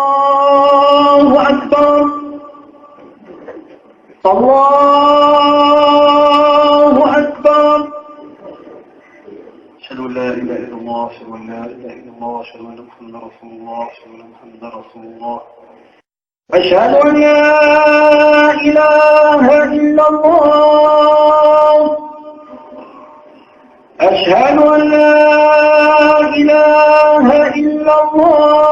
الله أكبر الله أكبر أشهد أن لا إله إلا الله أشهد أن لا إله إلا الله أشهد أن محمدا رسول الله أشهد أن محمدا رسول الله أشهد أن لا إله إلا الله أشهد أن لا إله إلا الله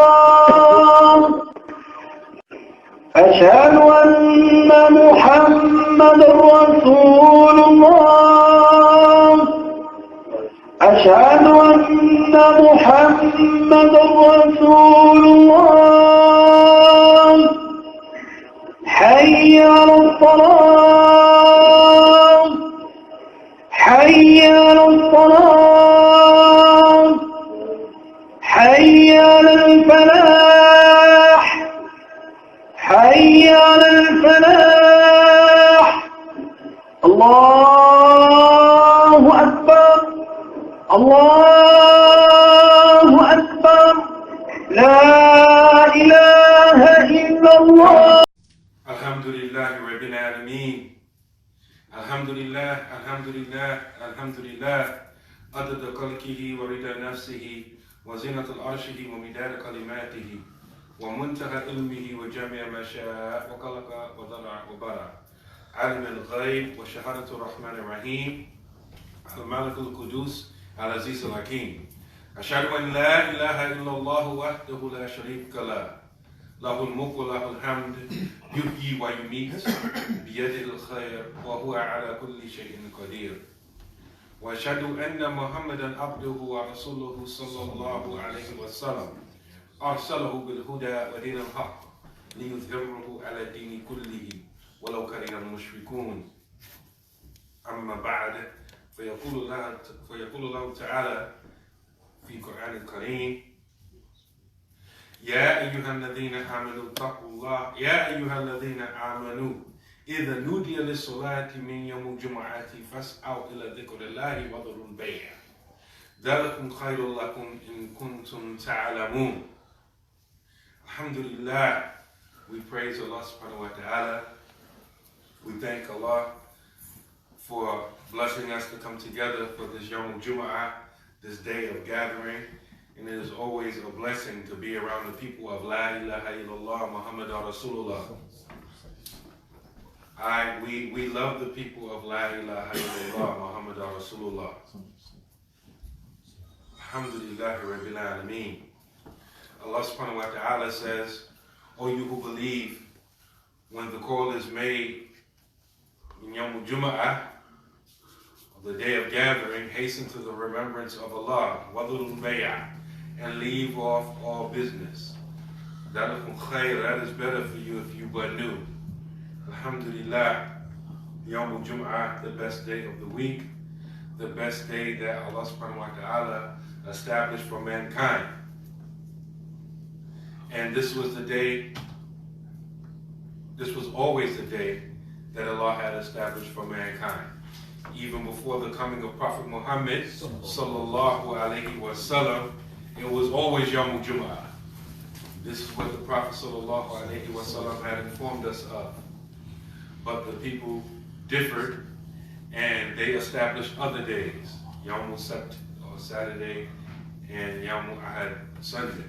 أشهد أن محمدا رسول الله أشهد أن محمدا رسول الله حي على الصلاة حي على الصلاة حي على الفلاح حي على الفلاح الله أكبر الله أكبر لا إله إلا الله. Alhamdulillah Rabbil Alameen. Alhamdulillah, Alhamdulillah, Alhamdulillah. Adada khalqihi wa rida nafsihi wa zinat al-arshihi wa midada kalimatihi wa muntaha ilmihi wa jami'a ma sha'a wa khalaqa wa dhara'a wa bara. Alim al-ghayb wa shahadatu rahman ar-rahim. Al-Malik al-Qudus al-Aziz al-Hakim. Ashhadu an la ilaha illallah wahdahu la sharika lah. Lahul mulk wa lahul hamd, yuhyi wa yumeet, biyadihi al-khayr, wa huwa ala kulli shay'in qadir. Wa ashhadu anna Muhammadan abduhu wa rasuluhu sallallahu alayhi wa sallam, arsalahu bil huda wa din al-haqq, liyudhhirahu ala dini kullihi, walau kariha al-mushrikun. Amma ba'd, فيقول الله تعالى في القرآن الكريم: يا أيها الذين آمنوا اتقوا الله يا أيها الذين آمنوا إذا نودي للصلاة من يوم الجمعة فاسعوا إلى ذكر الله وذروا البيع ذلكم خير لكم إن كنتم تعلمون. Alhamdulillah, we praise Allah subhanahu wa ta'ala. We thank Allah for blessing us to come together for this Yawm Jum'ah, this day of gathering. And it is always a blessing to be around the people of La ilaha illallah Muhammadan Rasulullah. We love the people of La ilaha illallah Muhammadan Rasulullah. Alhamdulillah Rabbil Alameen. Allah subhanahu wa ta'ala says, O you who believe, when the call is made in Yawm Jum'ah, the day of gathering, hasten to the remembrance of Allah, wadhurul bay'a, and leave off all business. That is better for you if you but knew. Alhamdulillah, Yawm Jum'ah, the best day of the week, the best day that Allah subhanahu wa ta'ala established for mankind. And this was always the day that Allah had established for mankind. Even before the coming of Prophet Muhammad sallallahu alayhi wa sallam, it was always Yawm Jum'ah. This is what the Prophet sallallahu alayhi wa sallam had informed us of. But the people differed and they established other days, Yawm Sabt or Saturday and Yawm Ahad Sunday.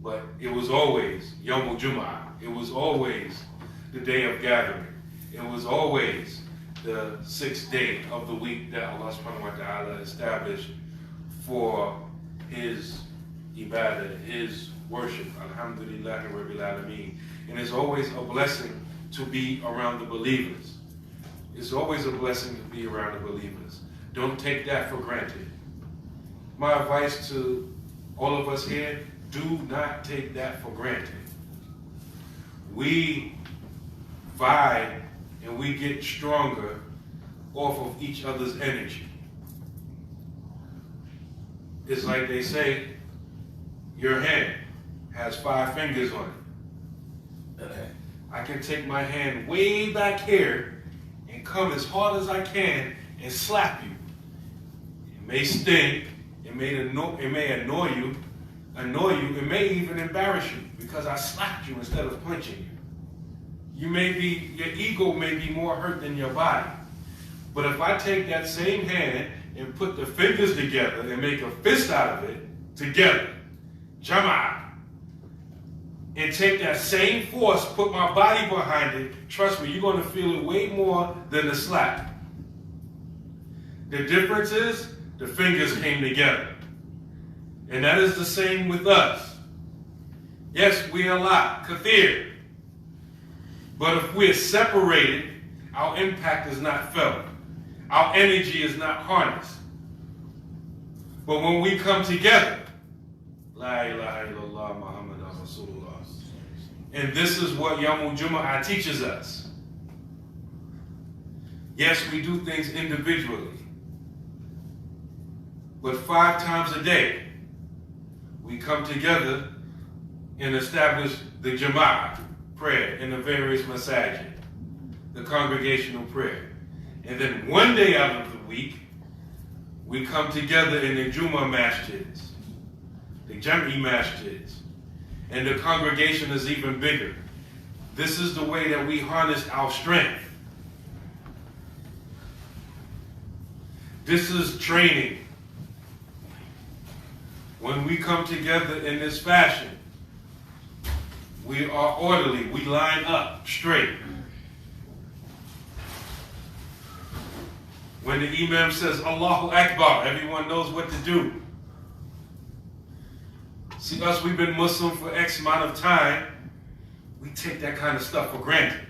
But it was always Yawm Jum'ah. It was always the day of gathering. It was always the sixth day of the week that Allah subhanahu wa ta'ala established for His ibadah, His worship. Alhamdulillah Rabbil Alameen. And it's always a blessing to be around the believers. It's always a blessing to be around the believers. Don't take that for granted. My advice to all of us here, do not take that for granted. We vibe and we get stronger off of each other's energy. It's like they say, your hand has 5 fingers on it. I can take my hand way back here and come as hard as I can and slap you. It may sting, it may annoy you, annoy you. It may even embarrass you because I slapped you instead of punching you. Your ego may be more hurt than your body. But if I take that same hand and put the fingers together and make a fist out of it, together, Jamaa'ah, and take that same force, put my body behind it, trust me, you're going to feel it way more than the slap. The difference is the fingers came together. And that is the same with us. Yes, we are a lot, kathir. But if we're separated, our impact is not felt. Our energy is not harnessed. But when we come together, La ilaha illallah Muhammadan Rasulullah. And this is what Yawmul Jumu'ah teaches us. Yes, we do things individually. But 5 times a day, we come together and establish the Jamaa'ah prayer in the various masajid, the congregational prayer. And then one day out of the week, we come together in the Jummah masjids, the Jam'i masjids, and the congregation is even bigger. This is the way that we harness our strength. This is training. When we come together in this fashion, we are orderly, we line up straight. When the Imam says, Allahu Akbar, everyone knows what to do. See, us, we've been Muslim for X amount of time. We take that kind of stuff for granted.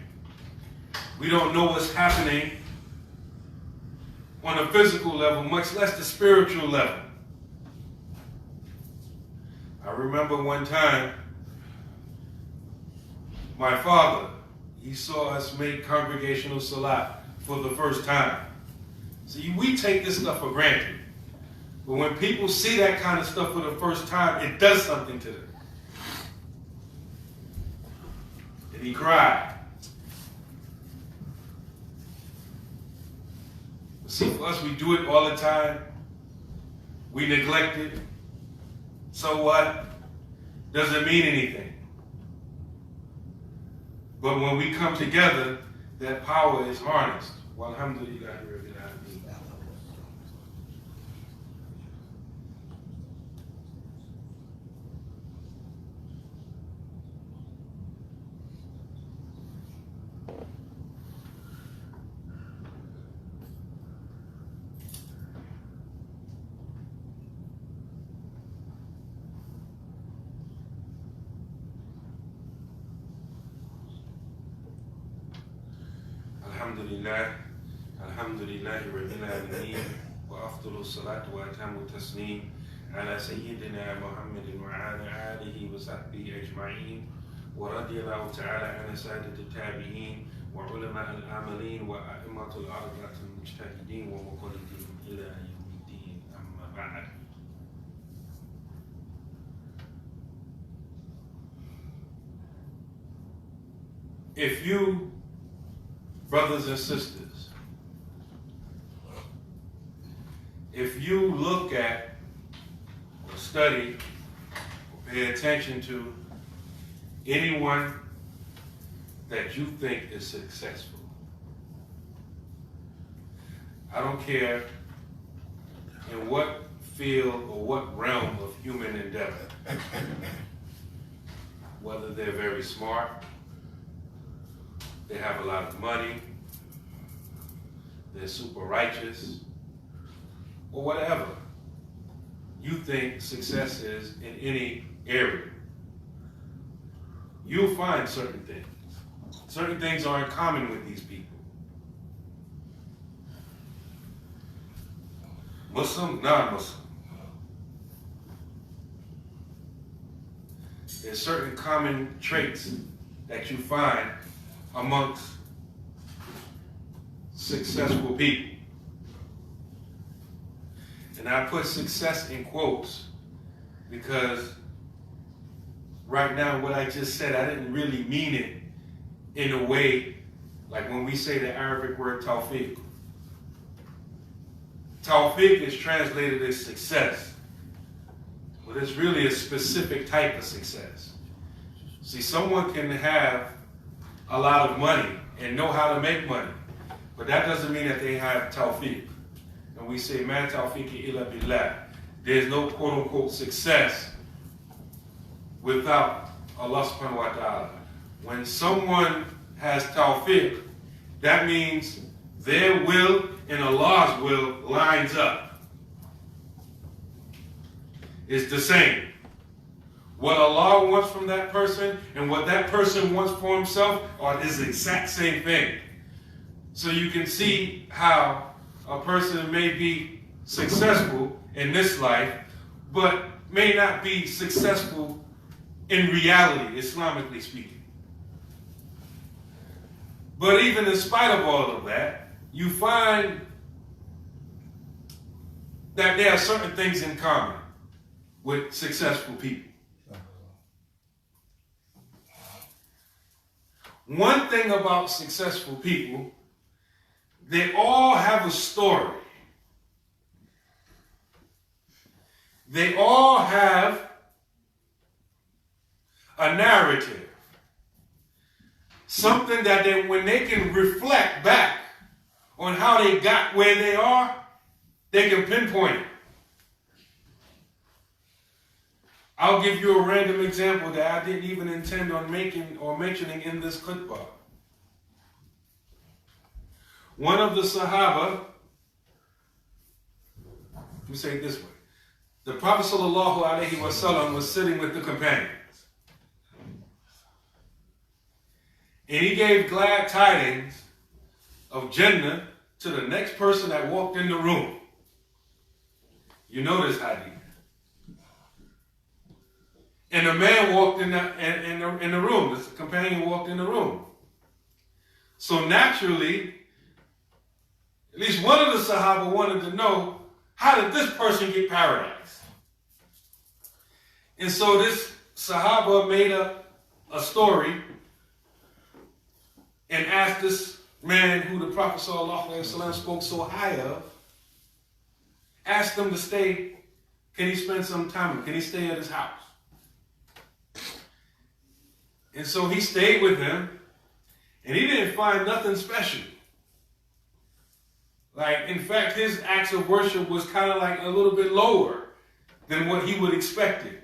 We don't know what's happening on a physical level, much less the spiritual level. I remember one time, my father, he saw us make congregational salat for the first time. See, we take this stuff for granted. But when people see that kind of stuff for the first time, it does something to them. And he cried. But see, for us, we do it all the time. We neglect it. So what? Doesn't mean anything. But when we come together, that power is harnessed. Walhamdulillah. Alhamdulillah Rabbil Alameen wa afdalu salatu wa atamu tasneem ala Sayyidina Muhammadin wa ala alihi wa sahbihi ajma'een wa radiyallahu ta'ala an sadat al-tabi'een wa ulama al-amalin wa a'immat al-arba'at al-mujtahideen wa muqallidin ila yawmiddin amma ba'd. If you, brothers and sisters, if you look at or study or pay attention to anyone that you think is successful, I don't care in what field or what realm of human endeavor, whether they're very smart, they have a lot of money, they're super righteous, or whatever you think success is in any area, you'll find certain things. Certain things are in common with these people. Muslim, non-Muslim. There's certain common traits that you find amongst successful people. And I put success in quotes because right now what I just said, I didn't really mean it in a way like when we say the Arabic word tawfiq. Tawfiq is translated as success. But it's really a specific type of success. See, someone can have a lot of money and know how to make money, but that doesn't mean that they have tawfiq. And we say, "Ma tawfiqi illa billah." There's no quote-unquote success without Allah subhanahu wa ta'ala. When someone has tawfiq, that means their will and Allah's will lines up. It's the same. What Allah wants from that person and what that person wants for himself is the exact same thing. So you can see how a person may be successful in this life, but may not be successful in reality, Islamically speaking. But even in spite of all of that, you find that there are certain things in common with successful people. One thing about successful people, they all have a story. They all have a narrative. Something that when they can reflect back on how they got where they are, they can pinpoint it. I'll give you a random example that I didn't even intend on making or mentioning in this khutbah. One of the Sahaba, let me say it this way. The Prophet ﷺ was sitting with the companions. And he gave glad tidings of Jannah to the next person that walked in the room. You know this hadith. And a man walked in the room. This companion walked in the room. So naturally, at least one of the Sahaba wanted to know, how did this person get paradise? And so this Sahaba made up a story and asked this man who the Prophet ﷺ spoke so high of, asked him to stay, can he spend some time, can he stay at his house? And so he stayed with him, and he didn't find nothing special. Like, in fact, his acts of worship was kind of like a little bit lower than what he would expect it.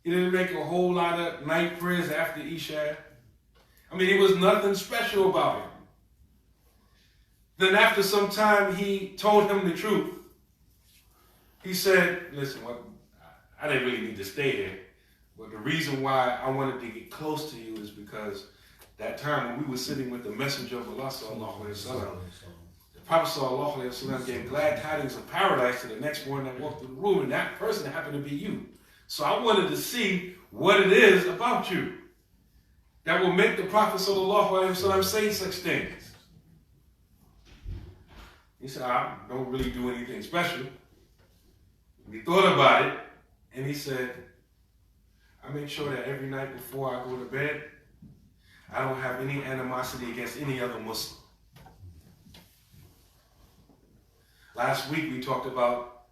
He didn't make a whole lot of night prayers after Isha. I mean, it was nothing special about him. Then after some time, he told him the truth. He said, listen, I didn't really need to stay here. But the reason why I wanted to get close to you is because that time when we were sitting with the Messenger of Allah sallallahu alaihi wasallam, the Prophet sallallahu alaihi wasallam gave glad tidings of paradise to the next one that walked in the room, and that person happened to be you. So I wanted to see what it is about you that will make the Prophet sallallahu alaihi wasallam say such things. He said, I don't really do anything special. He thought about it, and he said, I make sure that every night before I go to bed, I don't have any animosity against any other Muslim. Last week we talked about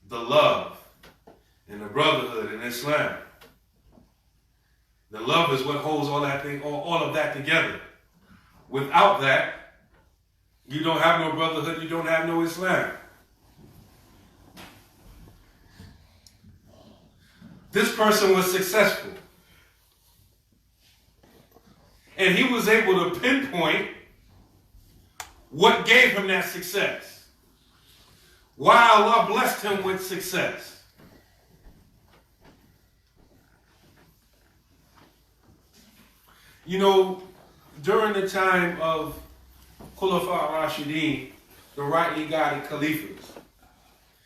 the love and the brotherhood in Islam. The love is what holds all of that together. Without that, you don't have no brotherhood, you don't have no Islam. This person was successful. And he was able to pinpoint what gave him that success. Why Allah blessed him with success. You know, during the time of Khulafa al-Rashideen, the rightly guided caliphs,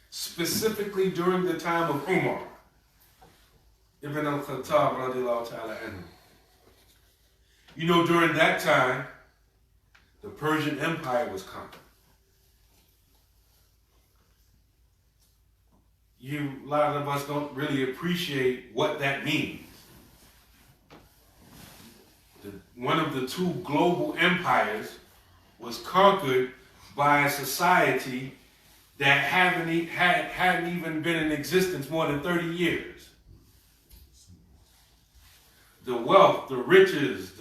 specifically during the time of Umar ibn al-Khattab radiallahu ta'ala anhu. You know, during that time, the Persian Empire was conquered. A lot of us don't really appreciate what that means. One of the two global empires was conquered by a society that hadn't even been in existence more than 30 years. The wealth, the riches,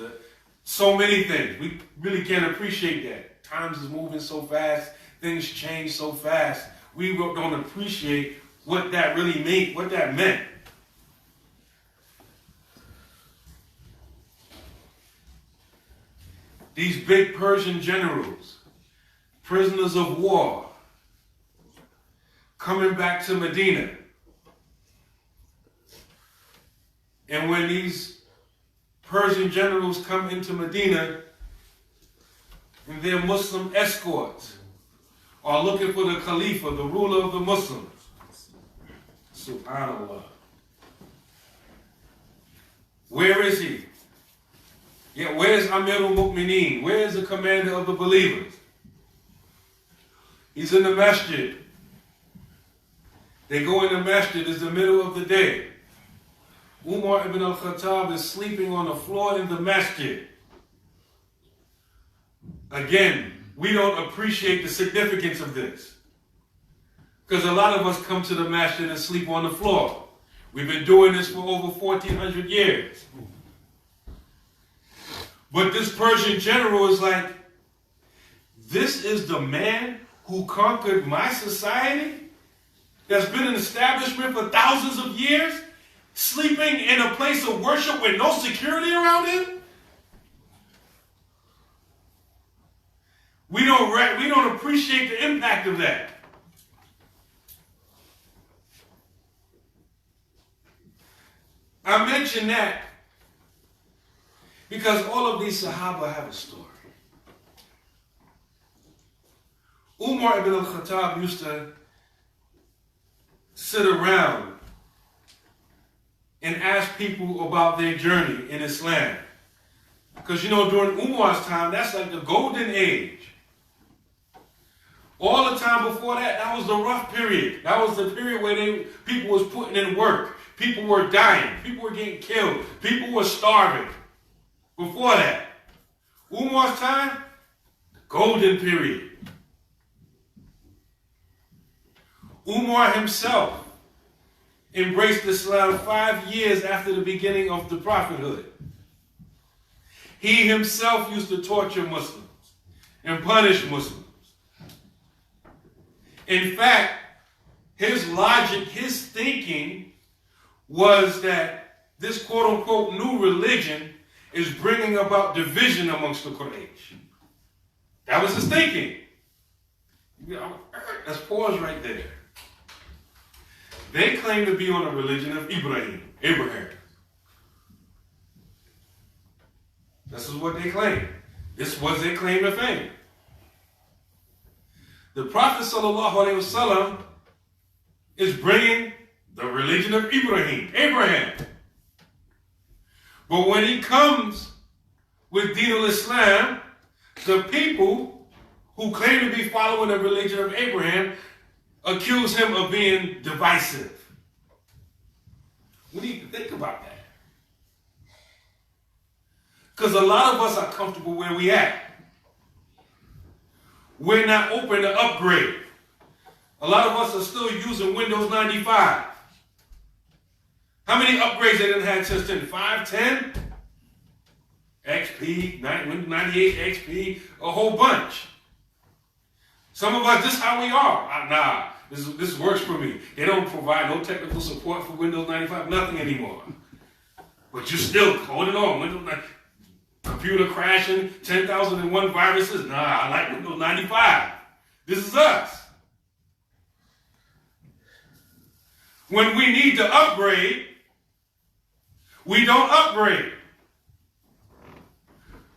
so many things. We really can't appreciate that. Times is moving so fast, things change so fast. We don't appreciate what that really meant, what that meant. These big Persian generals, prisoners of war, coming back to Medina. And when these Persian generals come into Medina and their Muslim escorts are looking for the Khalifa, the ruler of the Muslims. Subhanallah. Where is he? Yeah, where is Amir al-Mu'mineen? Where is the commander of the believers? He's in the masjid. They go in the masjid, it's the middle of the day. Umar ibn al-Khattab is sleeping on the floor in the masjid. Again, we don't appreciate the significance of this. Because a lot of us come to the masjid and sleep on the floor. We've been doing this for over 1,400 years. But this Persian general is like, this is the man who conquered my society that's been an establishment for thousands of years, sleeping in a place of worship with no security around him? We don't appreciate the impact of that. I mention that because all of these Sahaba have a story. Umar ibn al-Khattab used to sit around and ask people about their journey in Islam. Because, you know, during Umar's time, that's like the golden age. All the time before that, that was the rough period. That was the period where people was putting in work. People were dying. People were getting killed. People were starving. Before that, Umar's time, the golden period. Umar himself embraced Islam 5 years after the beginning of the prophethood. He himself used to torture Muslims and punish Muslims. In fact, his logic, his thinking was that this quote-unquote new religion is bringing about division amongst the Quraysh. That was his thinking. Let's pause right there. They claim to be on the religion of Abraham. This is what they claim. This was their claim to fame. The Prophet ﷺ is bringing the religion of Abraham. But when he comes with Deen al-Islam, the people who claim to be following the religion of Abraham accuse him of being divisive. We need to think about that. Because a lot of us are comfortable where we at. We're not open to upgrade. A lot of us are still using Windows 95. How many upgrades they done had since then? 5, 10? XP, Windows 98, XP, a whole bunch. Some of us, this is how we are. Nah, this works for me. They don't provide no technical support for Windows 95, nothing anymore. But you're still holding on. Windows 95. Computer crashing, 10,001 viruses. Nah, I like Windows 95. This is us. When we need to upgrade, we don't upgrade.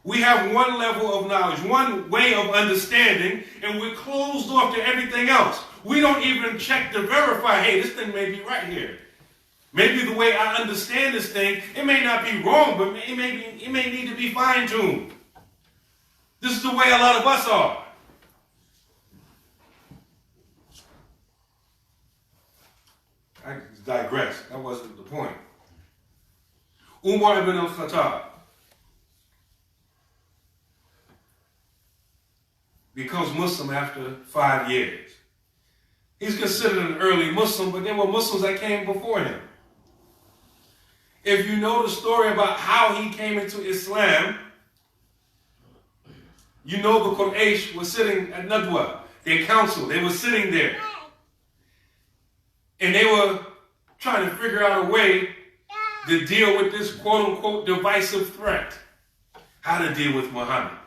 We have one level of knowledge, one way of understanding, and we're closed off to everything else. We don't even check to verify, hey, this thing may be right here. Maybe the way I understand this thing, it may not be wrong, but it may need to be fine-tuned. This is the way a lot of us are. I digress. That wasn't the point. Umar ibn al-Khattab becomes Muslim after 5 years. He's considered an early Muslim, but there were Muslims that came before him. If you know the story about how he came into Islam, you know the Quraysh was sitting at Nadwa, their council. They were sitting there. And they were trying to figure out a way to deal with this quote-unquote divisive threat. How to deal with Muhammad.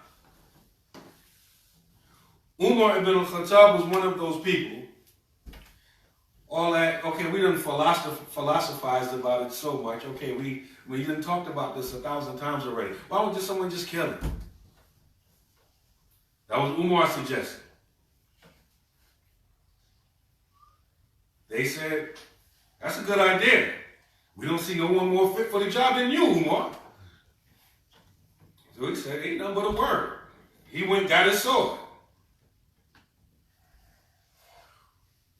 Umar ibn al-Khattab was one of those people. All that, okay, we done philosophized about it so much. Okay, we done talked about this 1,000 times already. Why don't someone just kill him? That was Umar's suggestion. They said, that's a good idea. We don't see no one more fit for the job than you, Umar. So he said, ain't nothing but a word. He went and got his sword.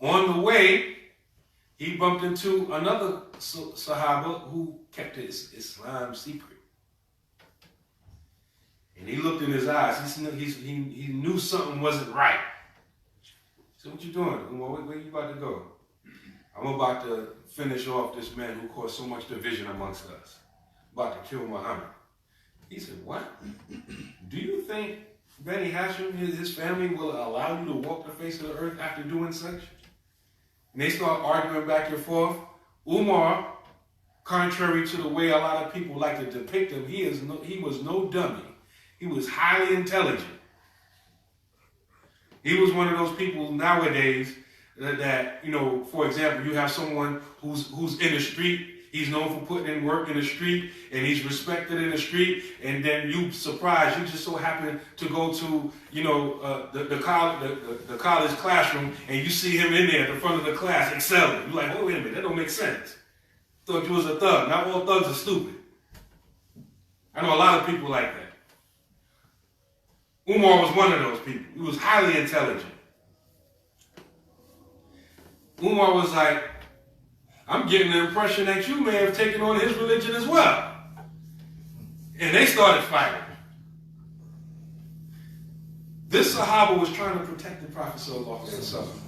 On the way, he bumped into another Sahaba who kept his Islam secret. And he looked in his eyes. He knew something wasn't right. He said, what you doing? Where you about to go? I'm about to finish off this man who caused so much division amongst us. About to kill Muhammad. He said, what? Do you think Bani Hashim, his family, will allow you to walk the face of the earth after doing such? And they start arguing back and forth. Umar, contrary to the way a lot of people like to depict him, he was no dummy. He was highly intelligent. He was one of those people nowadays that, you know, for example, you have someone who's in the street. He's known for putting in work in the street, and he's respected in the street. And then you surprised, you just so happen to go to, you know, the college classroom, and you see him in there at the front of the class excelling. You're like, oh, wait a minute, that don't make sense. Thought you was a thug. Not all thugs are stupid. I know a lot of people like that. Umar was one of those people. He was highly intelligent. Umar was like, I'm getting the impression that you may have taken on his religion as well. And they started fighting. This Sahaba was trying to protect the Prophet sallallahu alaihi wasallam.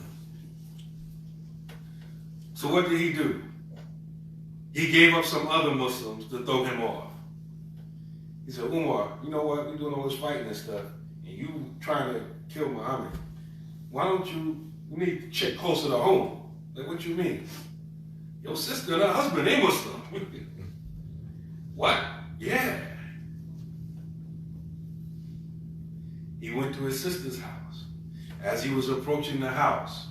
So what did he do? He gave up some other Muslims to throw him off. He said, Umar, you know what? We're doing all this fighting and stuff, and you trying to kill Muhammad. Why don't you need to check closer to home? Like, what you mean? Your sister and her husband, they Muslim. What? Yeah. He went to his sister's house. As he was approaching the house,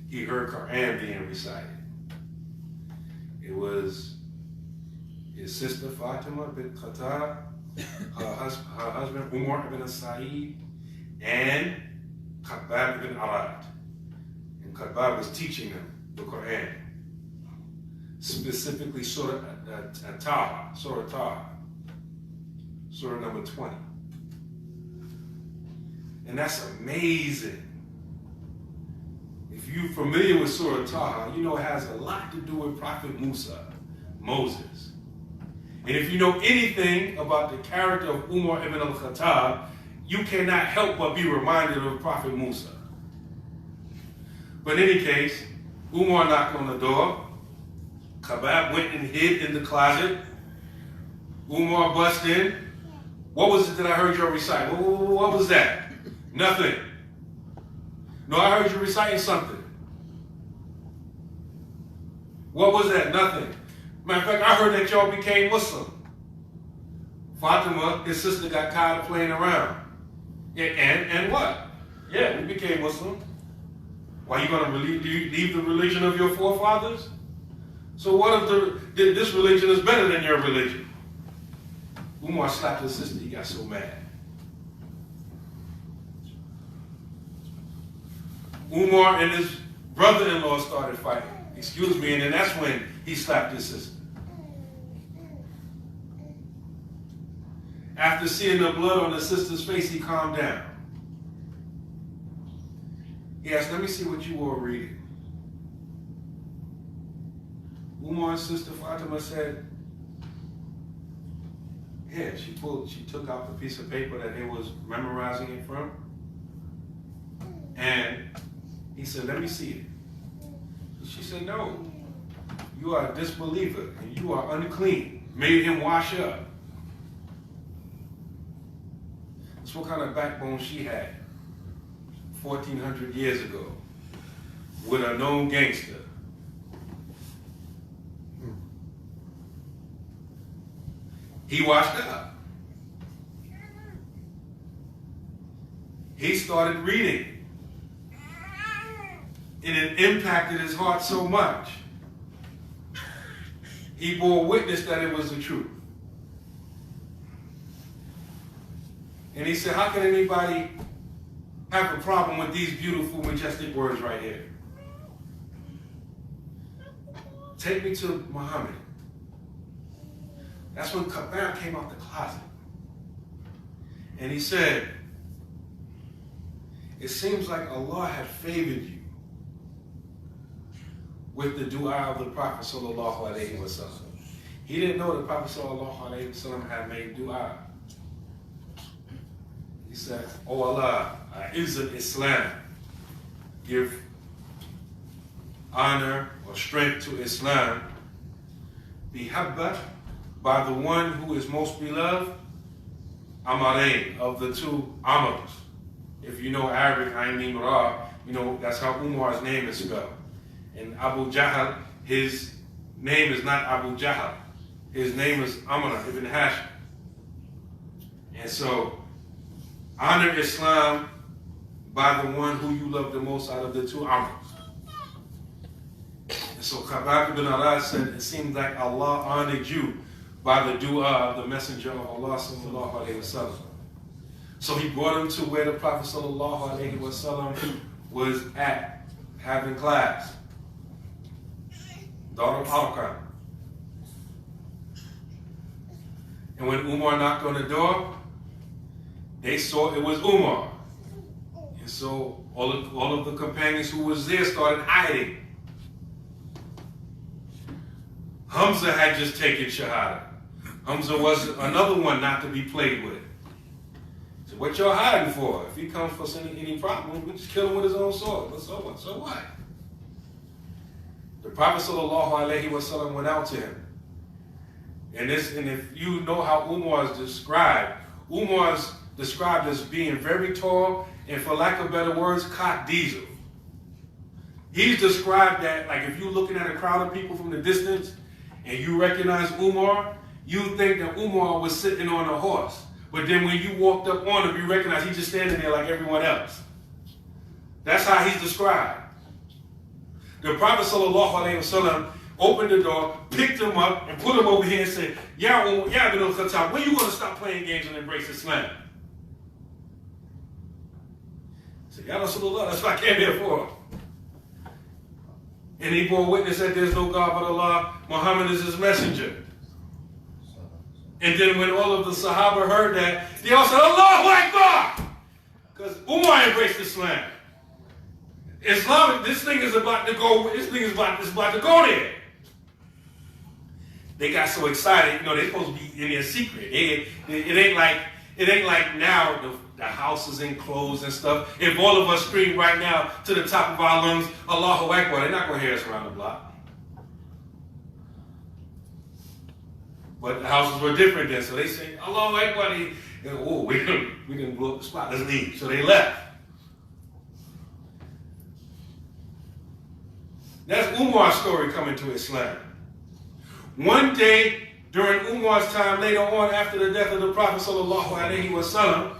he heard Quran being recited. It was his sister Fatima bint Khattab, her husband Umar ibn Sa'id, and Khabbab ibn Arad. And Khabbab was teaching them the Quran. Specifically Surah Taha, Surah number 20. And that's amazing. If you're familiar with Surah Taha, you know it has a lot to do with Prophet Moses. And if you know anything about the character of Umar ibn al-Khattab, you cannot help but be reminded of Prophet Musa. But in any case, Umar knocked on the door. Khabbab went and hid in the closet. Umar bust in. What was it that I heard you recite? What was that? Nothing. No, I heard you reciting something. What was that? Nothing. Matter of fact, I heard that y'all became Muslim. Fatima, his sister, got tired of playing around. And what? Yeah, we became Muslim. Why you gonna leave the religion of your forefathers? So what if this religion is better than your religion? Umar slapped his sister. He got so mad. Umar and his brother-in-law started fighting. Excuse me, and then that's when he slapped his sister. After seeing the blood on his sister's face, he calmed down. He asked, let me see what you were reading. Umar's sister Fatima said, yeah, she took out the piece of paper that they was memorizing it from. And He said, let me see it. She said, no, you are a disbeliever and you are unclean. Made him wash up. That's what kind of backbone she had 1,400 years ago with a known gangster. He washed up. He started reading. And it impacted his heart so much. He bore witness that it was the truth. And he said, how can anybody have a problem with these beautiful, majestic words right here? Take me to Muhammad. That's when Kabir came out the closet. And he said, it seems like Allah had favored you with the dua of the Prophet sallallahu alaihi wasallam. He didn't know the Prophet sallallahu alaihi wasallam had made dua. He said, oh Allah, Izzat Islam, give honor or strength to Islam, bihabba, by the one who is most beloved, Amarain, of the two Amrs. If you know Arabic, Ain Mim Ra, you know that's how Umar's name is spelled. And Abu Jahl, his name is not Abu Jahl. His name is Amr ibn Hashim. And so, honor Islam by the one who you love the most out of the two Amrs. And so Khabbab ibn Arad said, it seems like Allah honored you by the dua of the Messenger of Allah sallallahu alaihi wasallam. So he brought him to where the Prophet sallallahu alaihi wasallam was at, having class. Daughter of Al-Qam. And when Umar knocked on the door, they saw it was Umar. And so all of the companions who was there started hiding. Hamza had just taken Shahada. Hamza was another one not to be played with. So what y'all hiding for? If he comes for any problem, we just kill him with his own sword. But so what? So what? The Prophet sallallahu alaihi wasallam went out to him. And if you know how Umar is described as being very tall and, for lack of better words, cock diesel. He's described that, like, if you're looking at a crowd of people from the distance and you recognize Umar, you think that Umar was sitting on a horse. But then when you walked up on him, you recognize he's just standing there like everyone else. That's how he's described. The Prophet ﷺ opened the door, picked him up, and put him over here and said, Ya ibn al-Khattab, when are you going to stop playing games and embrace Islam? He said, Ya Rasulullah, that's what I came here for. And he bore witness that there's no God but Allah, Muhammad is his messenger. And then when all of the Sahaba heard that, they all said, Allahu Akbar! Because Umar embraced Islam. Islam, this thing is about to go there. They got so excited, you know, they're supposed to be in their secret. It ain't like now the house is enclosed and stuff. If all of us scream right now to the top of our lungs, Allahu Akbar, they're not going to hear us around the block. But the houses were different then, so they say, Allahu Akbar, we didn't blow up the spot, let's leave. So they left. That's Umar's story coming to Islam. One day, during Umar's time, later on after the death of the Prophet sallallahu alaihi wasallam,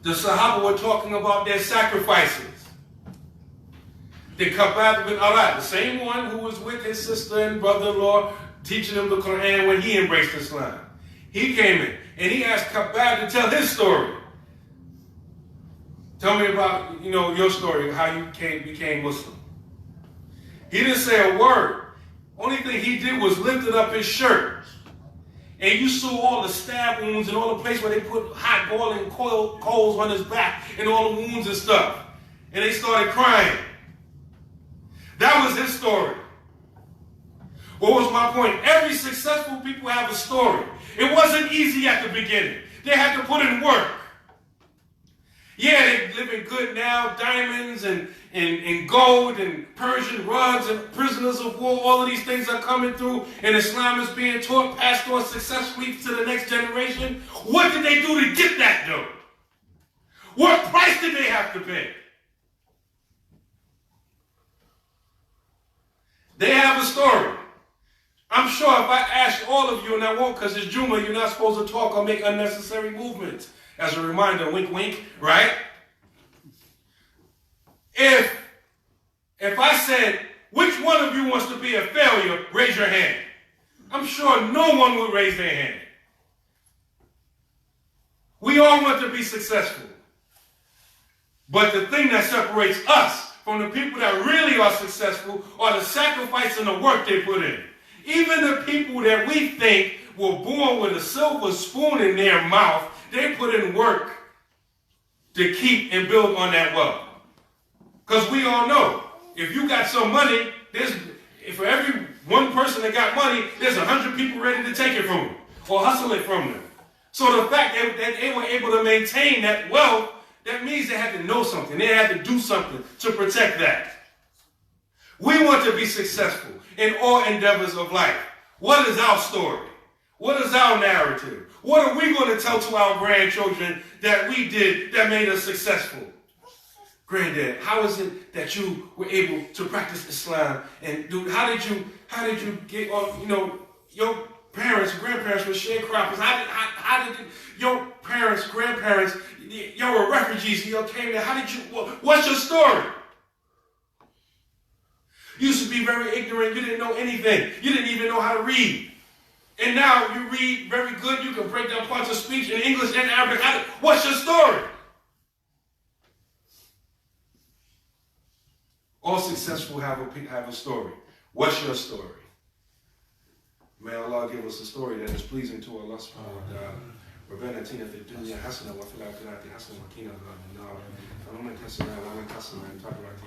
the Sahaba were talking about their sacrifices. The Khabbab ibn Arad, the same one who was with his sister and brother-in-law teaching him the Quran when he embraced Islam. He came in and he asked Khabbab to tell his story. Tell me about, your story, how you became Muslim. He didn't say a word. Only thing he did was lifted up his shirt. And you saw all the stab wounds and all the places where they put hot boiling coals on his back and all the wounds and stuff. And they started crying. That was his story. What was my point? Every successful people have a story. It wasn't easy at the beginning. They had to put in work. Yeah, they living good now, diamonds and gold and Persian rugs and prisoners of war, all of these things are coming through, and Islam is being taught, passed on successfully to the next generation. What did they do to get that though? What price did they have to pay? They have a story. I'm sure if I asked all of you, and I won't because it's Juma, you're not supposed to talk or make unnecessary movements. As a reminder, wink, wink, right? If I said, which one of you wants to be a failure, raise your hand. I'm sure no one would raise their hand. We all want to be successful. But the thing that separates us from the people that really are successful are the sacrifice and the work they put in. Even the people that we think were born with a silver spoon in their mouth, they put in work to keep and build on that wealth. Because we all know, if you got some money, for every one person that got money, there's 100 people ready to take it from them or hustle it from them. So the fact that they were able to maintain that wealth, that means they had to know something. They had to do something to protect that. We want to be successful in all endeavors of life. What is our story? What is our narrative? What are we going to tell to our grandchildren that we did that made us successful? Granddad, how is it that you were able to practice Islam? And how did you get on, your parents, grandparents were sharecroppers. How did your parents, grandparents, you were refugees, you came there. What's your story? You used to be very ignorant. You didn't know anything. You didn't even know how to read. And now you read very good. You can break down parts of speech in English and Arabic. What's your story? All successful have a story. What's your story? May Allah give us a story that is pleasing to Allah subhanahu wa ta'ala. ربنا اتنا في الدنيا حسنة وفي الآخرة حسنة وقنا عذاب النار. فمن كسر ومن كسر من تبرك